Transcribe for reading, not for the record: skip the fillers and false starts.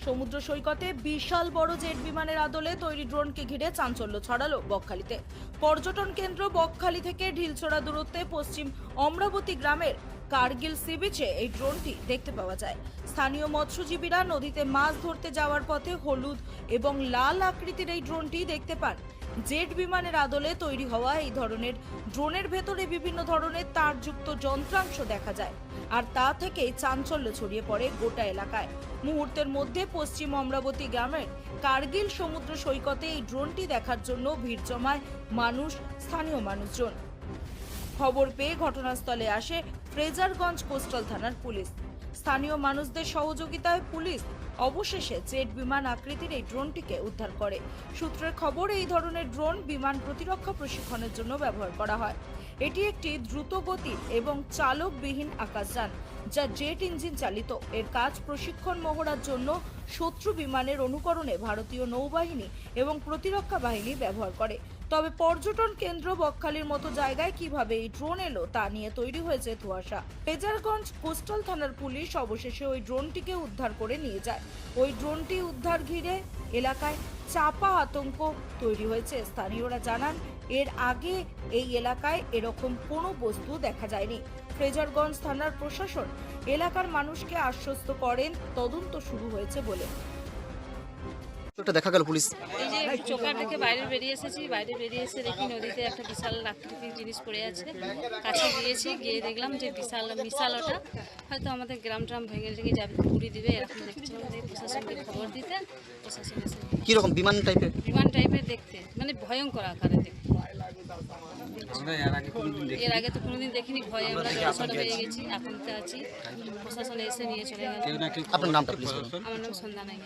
সমুদ্র সৈকতে বিশাল বড় জেট বিমানের আদলে তৈরি ড্রোনকে ঘিরে চাঞ্চল্য ছড়ালো বকখালিতে। পর্যটন কেন্দ্র বকখালি থেকে ঢিলছড়া দূরত্বে পশ্চিম অমরাবতী গ্রামের কার্গিল সি বিচে এই ড্রোনটি দেখতে পাওয়া যায়। স্থানীয় মৎস্যজীবীরা নদীতে মাছ ধরতে যাওয়ার পথে হলুদ এবং লাল আকৃতির এই ড্রোনটি দেখতে পান। জেট বিমানের আদলে তৈরি হওয়া এই ধরনের ড্রোনের ভেতরে বিভিন্ন ধরনের তারযুক্ত যন্ত্রাংশ দেখা যায়, আর তা থেকেই চাঞ্চল্য ছড়িয়ে পড়ে গোটা এলাকায়। মুহূর্তের মধ্যে পশ্চিম অমরাবতী গ্রামের কার্গিল সমুদ্র সৈকতে এই ড্রোনটি দেখার জন্য ভিড় জমায় স্থানীয় মানুষজন। খবর পেয়ে ঘটনাস্থলে আসে ফ্রেজারগঞ্জ কোস্টাল থানার পুলিশ। স্থানীয় মানুষদের সহযোগিতায় পুলিশ অবশেষে জেট বিমান আকৃতির এই ড্রোনটিকে উদ্ধার করে। সূত্রের খবর, এই ধরনের ড্রোন বিমান প্রতিরক্ষা প্রশিক্ষণের জন্য ব্যবহার করা হয়। এটি একটি দ্রুতগতির এবং চালকবিহীন আকাশযান যা জেট ইঞ্জিন চালিত। এর কাজ প্রশিক্ষণ মহড়ার জন্য শত্রু বিমানের অনুকরণে ভারতীয় নৌবাহিনী এবং প্রতিরক্ষা বাহিনী ব্যবহার করে। তবে পর্যটন কেন্দ্র বকখালির মতো জায়গায় কিভাবে এই ড্রোন এলো তা নিয়ে তৈরি হয়েছে ধোঁয়াশা। ফ্রেজারগঞ্জ কোস্টাল থানার পুলিশ অবশেষে ওই ড্রোনটিকে উদ্ধার করে নিয়ে যায়। ওই ড্রোনটি উদ্ধার ঘিরে এলাকায় চাপা আতঙ্ক তৈরি হয়েছে। স্থানীয়রা জানান, এর আগে এই এলাকায় এরকম কোনো বস্তু দেখা যায়নি। ফ্রেজারগঞ্জ থানার প্রশাসন এলাকার মানুষকে আশ্বস্ত করেন তদন্ত শুরু হয়েছে বলে। একটা দেখা গেল পুলিশ এই যে চোখা থেকে বাইরে বেরিয়ে এসেছি, বাইরে বেরিয়ে এসে দেখি নদীতে একটা বিশাল আকৃতির জিনিস পড়ে আছে। কাছে গিয়ে দেখলাম যে বিশাল ওটা হয়তো আমাদের গ্রাম ট্রাম ভেঙে লেগে যাবে, ঘুরি দিবে, এরকম দেখছিলাম। প্রশাসনকে খবর দিতে প্রশাসন এসে কিরকম বিমান টাইপের দেখতে, মানে ভয়ঙ্কর আকারে দেখতে। এর আগে তো কোনোদিন দেখিনি, ভয়ে আমরা জড়সড় হয়ে গেছি, আতঙ্কে আছি। প্রশাসন এসে নিয়ে চলে গেল। আপনার নামটা প্লিজ? আমার নাম সন্ধ্যা নাইক।